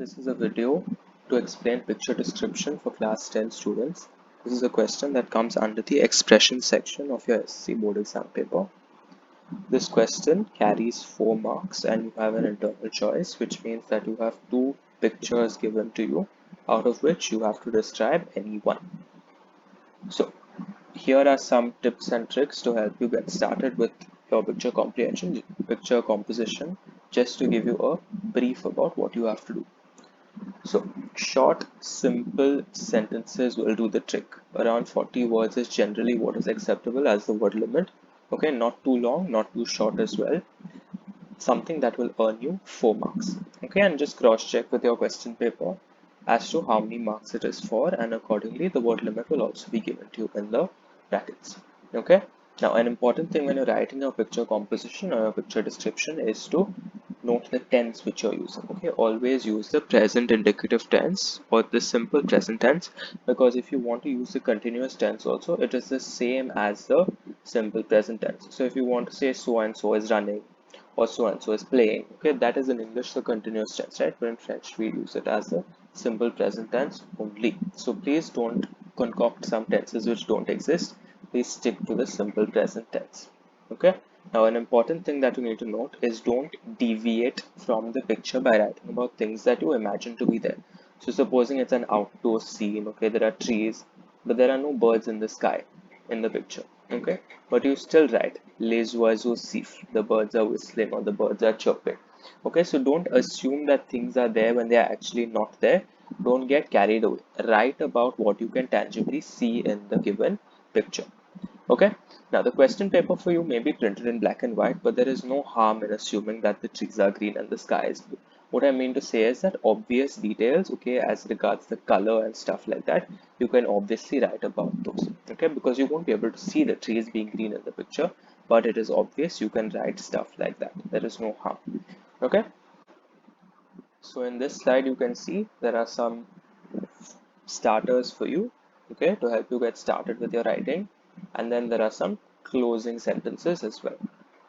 This is a video to explain picture description for class 10 students. This is a question that comes under the expression section of your SC board exam paper. This question carries 4 marks and you have an internal choice, which means that you have 2 pictures given to you, out of which you have to describe any one. So here are some tips and tricks to help you get started with your picture comprehension, picture composition, just to give you a brief about what you have to do. So short, simple sentences will do the trick. Around 40 words is generally what is acceptable as the word limit. Okay, not too long, not too short as well. Something that will earn you 4 marks. Okay, and just cross check with your question paper as to how many marks it is for, and accordingly the word limit will also be given to you in the brackets. Okay, now an important thing when you're writing your picture composition or your picture description is to note the tense which you're using. Okay, always use the present indicative tense or the simple present tense, because if you want to use the continuous tense also, it is the same as the simple present tense. So if you want to say so and so is running or so and so is playing, okay, that is in English the continuous tense, right? But in French we use it as the simple present tense only. So please don't concoct some tenses which don't exist. Please stick to the simple present tense. Okay, now an important thing that you need to note is don't deviate from the picture by writing about things that you imagine to be there. So supposing it's an outdoor scene, okay, there are trees, but there are no birds in the sky in the picture, okay, but you still write les oiseaux sifflent, the birds are whistling or the birds are chirping. Okay, so don't assume that things are there when they are actually not there. Don't get carried away. Write about what you can tangibly see in the given picture. Okay, now the question paper for you may be printed in black and white, but there is no harm in assuming that the trees are green and the sky is blue. What I mean to say is that obvious details, okay, as regards the color and stuff like that, you can obviously write about those, okay, because you won't be able to see the trees being green in the picture, but it is obvious you can write stuff like that. There is no harm, okay. So in this slide, you can see there are some starters for you, okay, to help you get started with your writing, and then there are some closing sentences as well.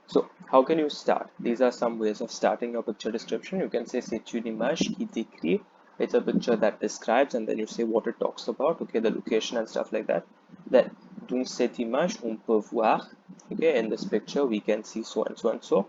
So how can you start? These are some ways of starting your picture description. You can say c'est une image qui décrit. It's a picture that describes, and then you say what it talks about, okay, the location and stuff like that. Then dans cette image on peut voir, okay, in this picture we can see so and so and so.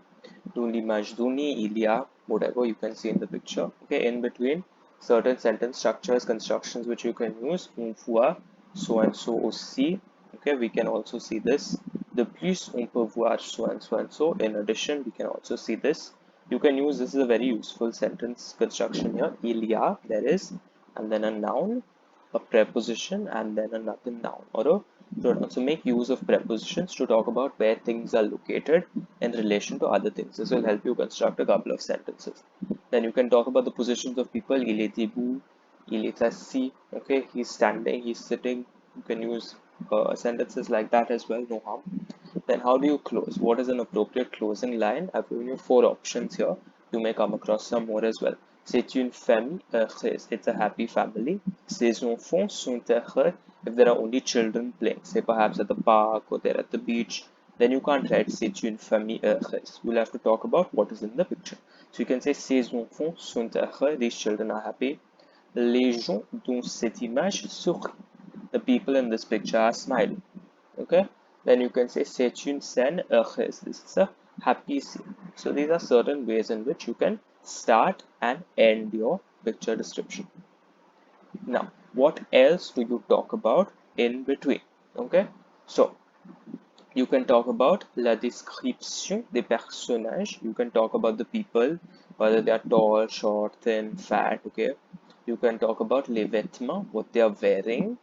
Dans l'image donnée il y a whatever you can see in the picture, okay. In between, certain sentence structures, constructions which you can use. On voit so and so aussi, okay, we can also see this. De plus, on peut voir so and so and so. In addition, we can also see this. You can use, this is a very useful sentence construction here. Il y a, there is, and then a noun, a preposition, and then another noun or a pronoun. So make use of prepositions to talk about where things are located in relation to other things. This will help you construct a couple of sentences. Then you can talk about the positions of people. Il est debout, il est assis, okay, he's standing, he's sitting. You can use sentences like that as well, no harm. Then how do you close? What is an appropriate closing line? I've given you 4 options here. You may come across some more as well. C'est une famille heureuse. It's a happy family. Ces enfants sont heureux. If there are only children playing, say perhaps at the park or they're at the beach, then you can't write c'est une famille heureuse. You'll have to talk about what is in the picture. So you can say ces enfants sont heureux. These children are happy. Les gens dans cette image sourient. The people in this picture are smiling. Okay, then you can say c'est une scène heureuse. This is a happy scene. So these are certain ways in which you can start and end your picture description. Now, what else do you talk about in between? Okay, so you can talk about la description des personnages. You can talk about the people, whether they are tall, short, thin, fat. Okay, you can talk about les vêtements, what they are wearing,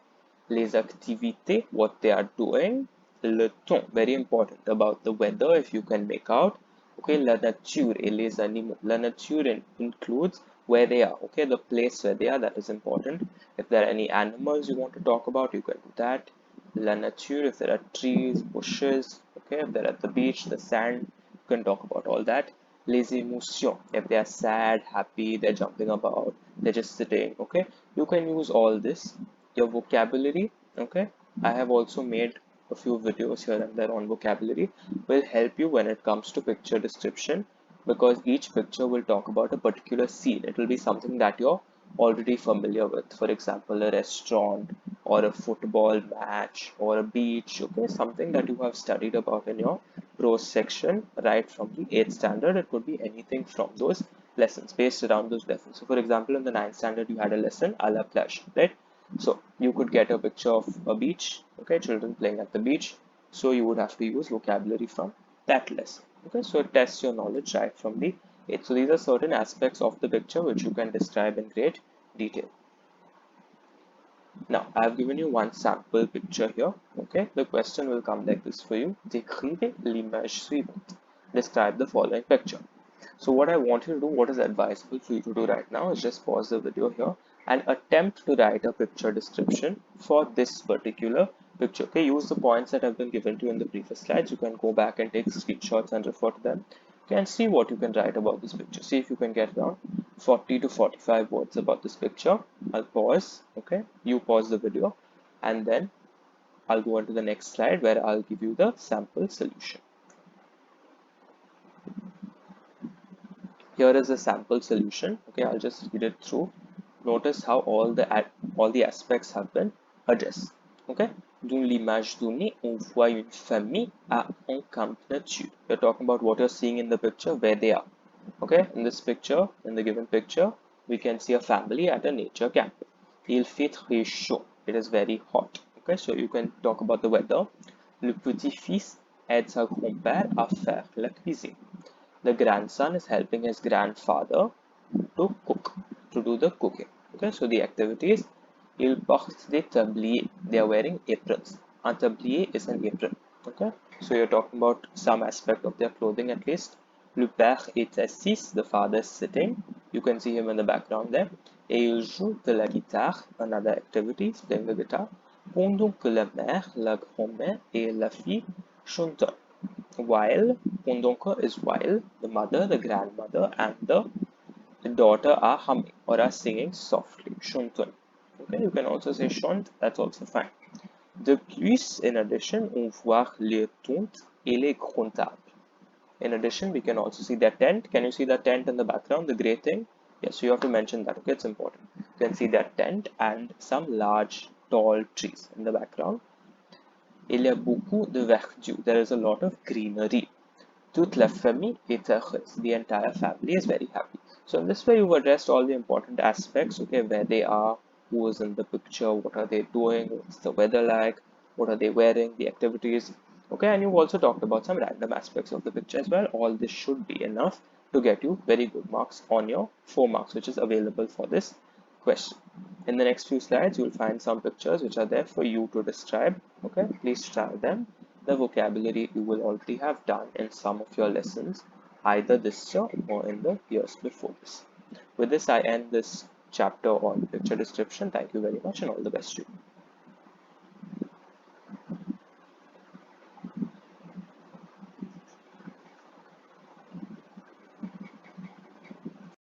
les activités, what they are doing, le temps, very important, about the weather, if you can make out, okay, la nature et les animaux. La nature includes where they are, okay, the place where they are, that is important. If there are any animals you want to talk about, you can do that. La nature, if there are trees, bushes, okay, if they're at the beach, the sand, you can talk about all that. Les émotions, if they are sad, happy, they're jumping about, they're just sitting, okay, you can use all this. Your vocabulary, okay, I have also made a few videos here and there on vocabulary, will help you when it comes to picture description. because each picture will talk about a particular scene. It will be something that you're already familiar with. For example, a restaurant or a football match or a beach. Okay, something that you have studied about in your prose section right from the 8th standard. It could be anything from those lessons, based around those lessons. So for example, in the 9th standard you had a lesson a la plage, right? So you could get a picture of a beach, okay, children playing at the beach. So you would have to use vocabulary from that lesson. Okay, so it tests your knowledge right from the 8th. So these are certain aspects of the picture which you can describe in great detail. Now, I have given you one sample picture here. Okay, the question will come like this for you. Décrivez l'image suivante. Describe the following picture. So what I want you to do, what is advisable for you to do right now, is just pause the video here and attempt to write a picture description for this particular picture. Okay, use the points that have been given to you in the previous slides. You can go back and take screenshots and refer to them. Okay, and see what you can write about this picture. See if you can get around 40 to 45 words about this picture. I'll pause. Okay, you pause the video, and then I'll go on to the next slide where I'll give you the sample solution. Here is a sample solution. Okay, I'll just read it through. Notice how all the aspects have been addressed. Okay, dans l'image donnée, on voit une famille à un camp nature. You're talking about what you're seeing in the picture, where they are. Okay, in this picture, in the given picture, we can see a family at a nature camp. Il fait très chaud. It is very hot. Okay, so you can talk about the weather. Le petit-fils aide sa grand-père à faire la cuisine. The grandson is helping his grandfather to cook, to do the cooking. Okay, so the activities, il porte des tabliers. They are wearing aprons. Un tablier is an apron. Okay, so you're talking about some aspect of their clothing at least. Le père est assis. The father is sitting. You can see him in the background there. Et il joue de la guitare. Another activity is playing the guitar. Pendant que la mère, la grand-mère et la fille chantent. While, pendant is while, the mother, the grandmother, and the daughter are humming or are singing softly. Chuntun. Okay, you can also say chante, that's also fine. De plus, in addition, on voit les tentes et les grandes tables. In addition, we can also see the tent. Can you see the tent in the background, the grey thing? Yes, so you have to mention that. Okay, it's important. You can see that tent and some large, tall trees in the background. Il y a beaucoup de verdure. There is a lot of greenery. Toute la famille est heureuse. The entire family is very happy. So in this way, you've addressed all the important aspects. Okay, where they are, who is in the picture, what are they doing, what's the weather like, what are they wearing, the activities. Okay, and you've also talked about some random aspects of the picture as well. All this should be enough to get you very good marks on your 4 marks, which is available for this question. In the next few slides, you'll find some pictures which are there for you to describe. Okay, please try them. The vocabulary you will already have done in some of your lessons, either this year or in the years before this. With this, I end this chapter on picture description. Thank you very much and all the best to you.